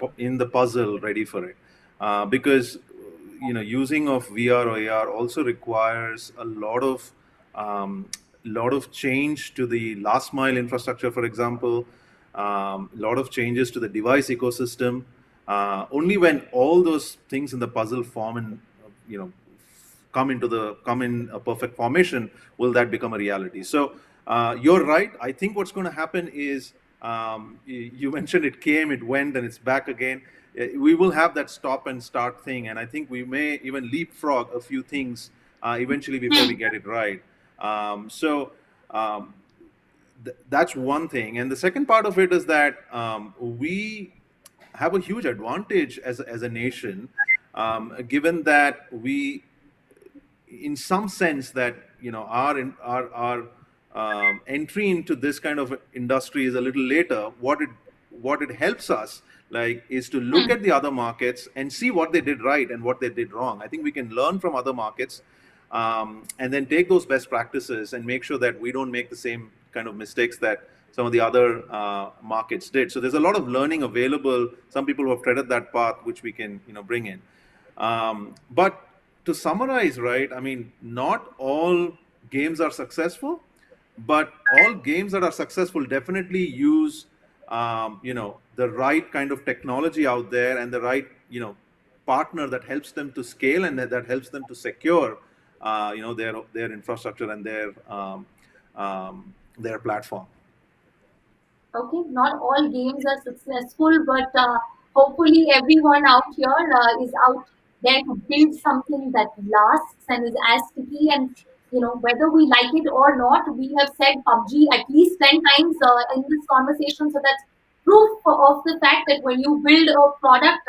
S6: puzzle ready for it? Because using of VR or AR also requires lot of change to the last mile infrastructure, for example, a lot of changes to the device ecosystem. Only when all those things in the puzzle form and come in a perfect formation will that become a reality. So you're right. I think what's going to happen is you mentioned it came, it went, and it's back again. We will have that stop and start thing, and I think we may even leapfrog a few things eventually before we get it right. So that's one thing. And the second part of it is that we have a huge advantage as a nation, given that we, in some sense, that our entry into this kind of industry is a little later. What it helps us like is to look at the other markets and see what they did right and what they did wrong. I think we can learn from other markets, and then take those best practices and make sure that we don't make the same kind of mistakes that some of the other markets did. So there's a lot of learning available. Some people who have treaded that path, which we can bring in. But to summarize, right, I mean, not all games are successful, but all games that are successful definitely use, the right kind of technology out there and the right, partner that helps them to scale and that helps them to secure, their infrastructure and their platform.
S1: Okay, not all games are successful, but hopefully everyone out here is out there to build something that lasts and is as sticky. And whether we like it or not, we have said PUBG at least 10 times in this conversation. So that's proof of the fact that when you build a product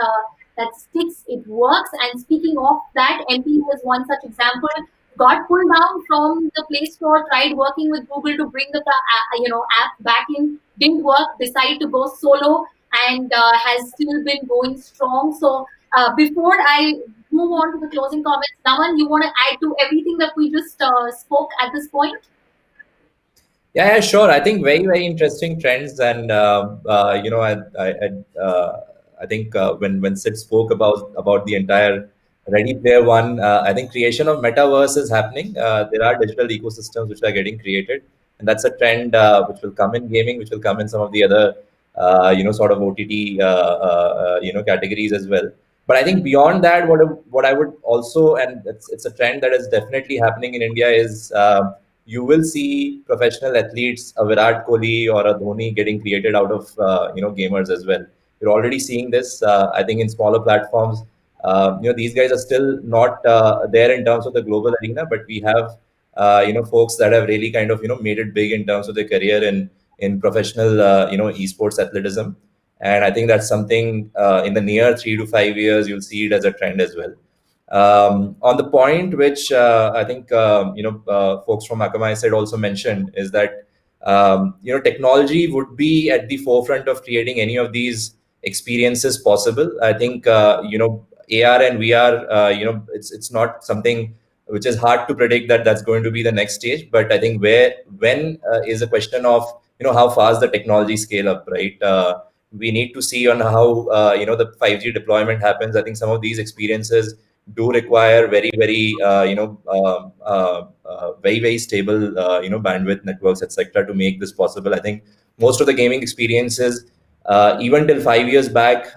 S1: that sticks, it works. And speaking of that, MP is one such example. Got pulled down from the Play Store, tried working with Google to bring the app back in, didn't work, decided to go solo, and has still been going strong. So before I move on to the closing comments, Naman, you want to add to everything that we just spoke at this point?
S5: Yeah, sure. I think very, very interesting trends, and I think when Sid spoke about the entire Ready Player One, I think creation of metaverse is happening. There are digital ecosystems which are getting created, and that's a trend which will come in gaming, which will come in some of the other sort of OTT categories as well. But I think beyond that, what I would also, and it's a trend that is definitely happening in India, is you will see professional athletes, a Virat Kohli or a Dhoni, getting created out of gamers as well. You're already seeing this. I think in smaller platforms, these guys are still not there in terms of the global arena, but we have folks that have really kind of made it big in terms of their career in professional esports athleticism. And I think that's something in the near 3 to 5 years you'll see it as a trend as well. On the point which I think folks from Akamai side also mentioned is that technology would be at the forefront of creating any of these experiences possible. I think AR and VR, it's not something which is hard to predict that that's going to be the next stage. But I think when is a question of how fast the technology scale up, right? We need to see on how the 5G deployment happens. I think some of these experiences do require very, very very, very stable bandwidth networks, etc., to make this possible. I think most of the gaming experiences, even till 5 years back,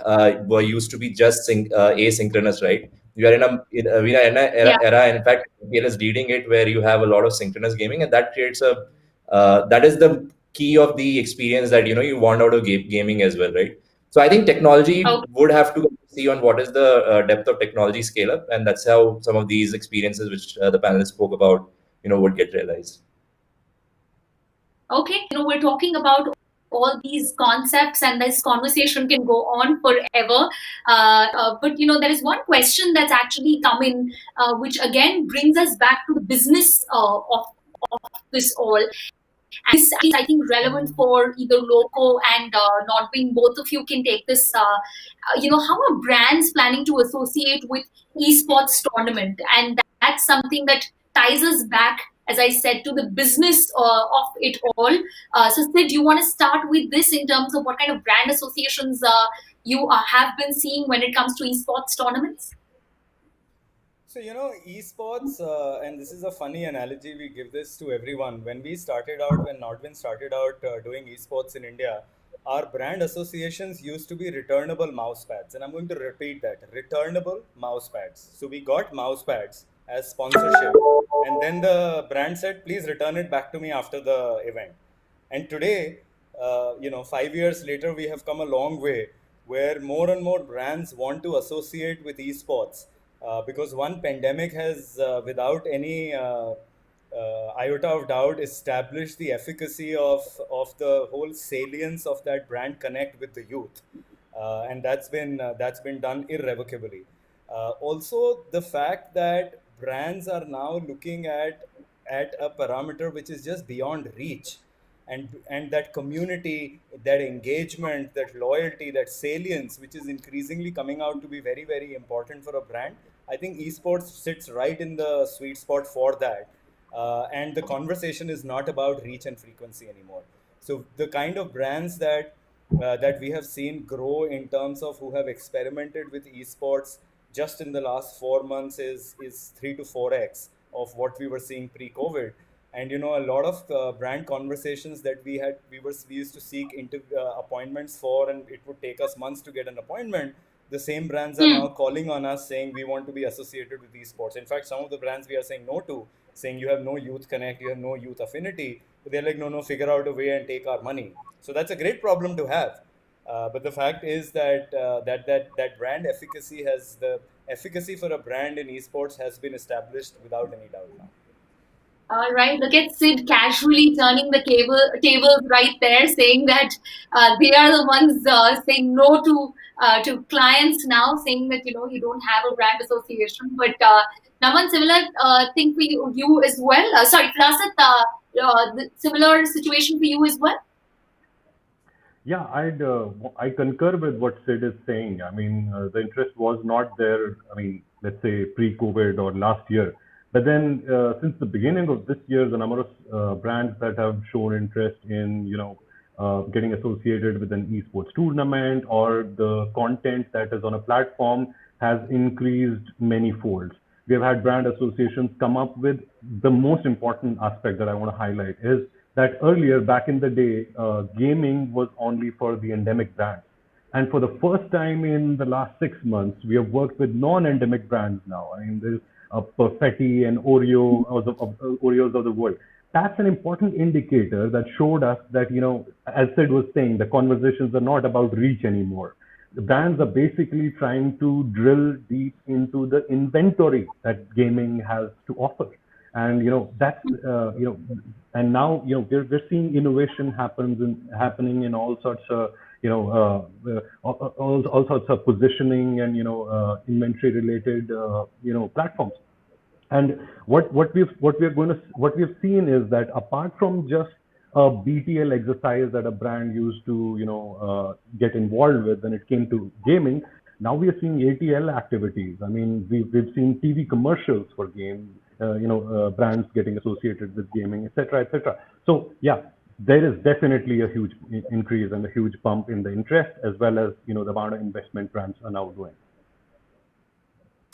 S5: were used to be just asynchronous, right? We are in an era, in fact, MPL is leading it, where you have a lot of synchronous gaming, and that creates that is the key of the experience that you want out of gaming as well, right? So I think technology would have to see on what is the depth of technology scale up, and that's how some of these experiences which the panelists spoke about would get realized.
S1: Okay, we're talking about all these concepts, and this conversation can go on forever. But there is one question that's actually come in, which again brings us back to the business of this all. And this is, I think, relevant for either Loco and Nodwin. Both of you can take this. How are brands planning to associate with esports tournament? And that's something that ties us back, as I said, to the business of it all. So Sid, do you want to start with this in terms of what kind of brand associations you have been seeing when it comes to esports tournaments?
S4: So, esports, and this is a funny analogy, we give this to everyone. When Nodwin started out doing esports in India, our brand associations used to be returnable mouse pads. And I'm going to repeat that, returnable mouse pads. So we got mouse pads as sponsorship. And then the brand said, please return it back to me after the event. And today, 5 years later, we have come a long way, where more and more brands want to associate with esports. because one pandemic has, without any iota of doubt, established the efficacy of the whole salience of that brand connect with the youth, and that's been done irrevocably. Also, the fact that brands are now looking at a parameter which is just beyond reach, and that community, that engagement, that loyalty, that salience, which is increasingly coming out to be very, very important for a brand. I think esports sits right in the sweet spot for that. And the conversation is not about reach and frequency anymore. So the kind of brands that we have seen grow in terms of who have experimented with esports just in the last 4 months is 3 to 4x of what we were seeing pre-COVID. And a lot of brand conversations that we used to seek appointments for, and it would take us months to get an appointment. The same brands are now calling on us saying we want to be associated with esports. In fact, some of the brands we are saying no to, saying you have no youth connect, you have no youth affinity. But they're like, no, figure out a way and take our money. So that's a great problem to have. But the fact is that that brand efficacy the efficacy for a brand in esports has been established without any doubt now.
S1: All right, look at Sid casually turning the tables right there, saying that they are the ones saying no to clients now, saying that you don't have a brand association. But Naman, similar thing for you as well. Sorry, Prasad, the similar situation for you as well.
S3: Yeah, I concur with what Sid is saying. I mean, the interest was not there. I mean, let's say pre-COVID or last year, but then since the beginning of this year, the number of brands that have shown interest in getting associated with an esports tournament or the content that is on a platform has increased many folds. We have had brand associations come up with the most important aspect that I want to highlight is that earlier, back in the day, gaming was only for the endemic brands. And for the first time in the last 6 months, we have worked with non-endemic brands now. I mean, there's Perfetti and Oreo, Oreos of the world. That's an important indicator that showed us that, as Sid was saying, the conversations are not about reach anymore. The brands are basically trying to drill deep into the inventory that gaming has to offer. And that's and now we're seeing innovation happening in all sorts of all sorts of positioning and inventory related platforms. And what we've seen is that apart from just a BTL exercise that a brand used to get involved with when it came to gaming, now we are seeing ATL activities. I mean, we've seen TV commercials for games, brands getting associated with gaming, etc., etc. So yeah, there is definitely a huge increase and a huge bump in the interest, as well as the amount of investment brands are now doing.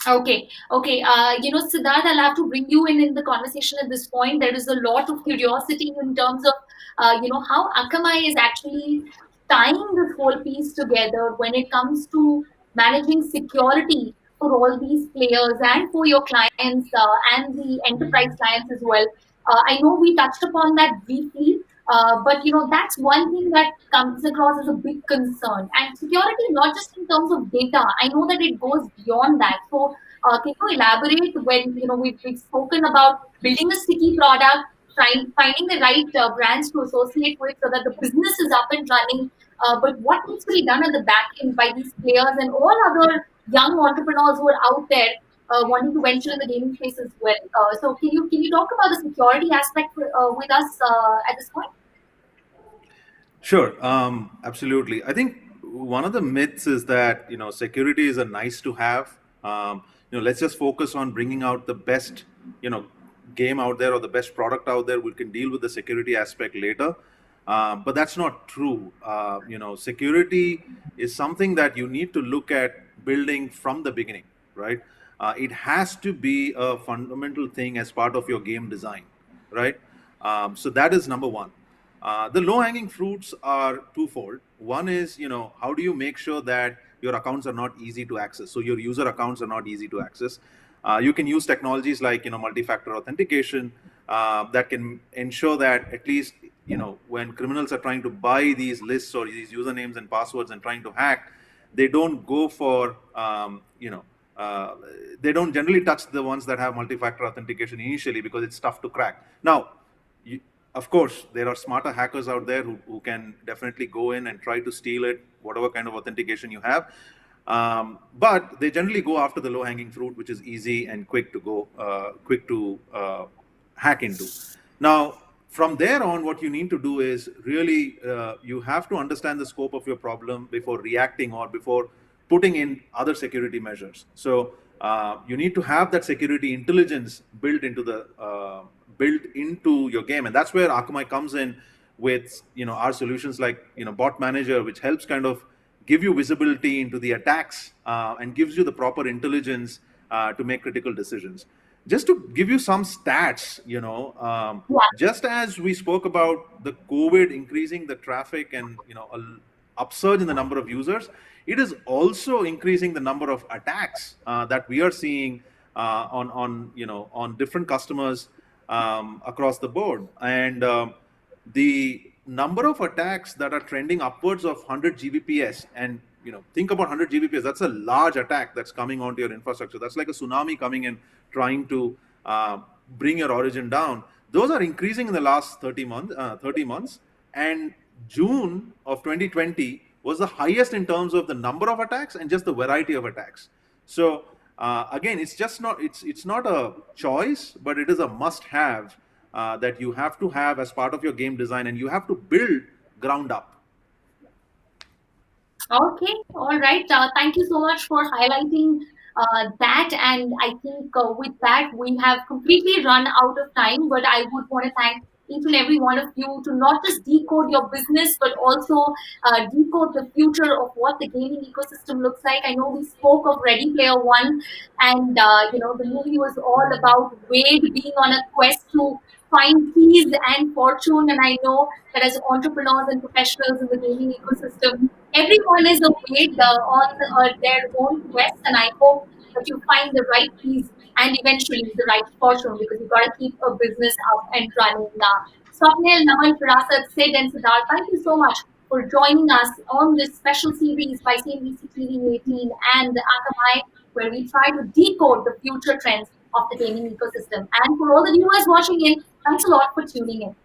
S1: Okay. Siddharth, I'll have to bring you in the conversation at this point. There is a lot of curiosity in terms of, how Akamai is actually tying this whole piece together when it comes to managing security for all these players and for your clients and the enterprise clients as well. I know we touched upon that briefly, but that's one thing that comes across as a big concern. And security, not just in terms of data, I know that it goes beyond that. So, can you elaborate when we've spoken about building a sticky product, finding the right brands to associate with, so that the business is up and running. But what needs to be done at the back end by these players and all other young entrepreneurs who are out there wanting to venture in the gaming space as well? So can you talk about the security aspect with us at this point?
S6: Sure, absolutely. I think one of the myths is that security is a nice to have. Let's just focus on bringing out the best game out there or the best product out there. We can deal with the security aspect later. But that's not true. Security is something that you need to look at building from the beginning, right? It has to be a fundamental thing as part of your game design, right? So that is number one. The low-hanging fruits are twofold. One is, how do you make sure that your accounts are not easy to access? So your user accounts are not easy to access. You can use technologies like, multi-factor authentication that can ensure that at least, when criminals are trying to buy these lists or these usernames and passwords and trying to hack, they don't go for, they don't generally touch the ones that have multi-factor authentication initially because it's tough to crack. Now, of course, there are smarter hackers out there who can definitely go in and try to steal it, whatever kind of authentication you have. But they generally go after the low-hanging fruit, which is easy and quick to hack into. Now, from there on, what you need to do is really you have to understand the scope of your problem before reacting or before putting in other security measures. So you need to have that security intelligence built into your game, and that's where Akamai comes in with our solutions like Bot Manager, which helps kind of give you visibility into the attacks and gives you the proper intelligence to make critical decisions. Just to give you some stats, just as we spoke about the COVID increasing the traffic and an upsurge in the number of users, it is also increasing the number of attacks that we are seeing on different customers across the board. And the number of attacks that are trending upwards of 100 Gbps, and think about 100 Gbps, that's a large attack that's coming onto your infrastructure. That's like a tsunami coming in trying to bring your origin down. Those are increasing in the last 30 months, and June of 2020 was the highest in terms of the number of attacks and just the variety of attacks. So again, it's not a choice, but it is a must-have that you have to have as part of your game design, and you have to build ground up.
S1: Okay, all right. Thank you so much for highlighting that. And I think with that, we have completely run out of time. But I would want to thank each and every one of you to not just decode your business, but also decode the future of what the gaming ecosystem looks like. I know we spoke of Ready Player One, and the movie was all about Wade being on a quest to find keys and fortune. And I know that as entrepreneurs and professionals in the gaming ecosystem, everyone is awake on their own quest, and I hope that you find the right keys and eventually the right fortune, because you've got to keep a business up and running. Swapnil, Naman, Firasat, Sid, and Siddharth, thank you so much for joining us on this special series by CNBC TV18 and Akamai, where we try to decode the future trends of the gaming ecosystem. And for all the viewers watching in, thanks a lot for tuning in.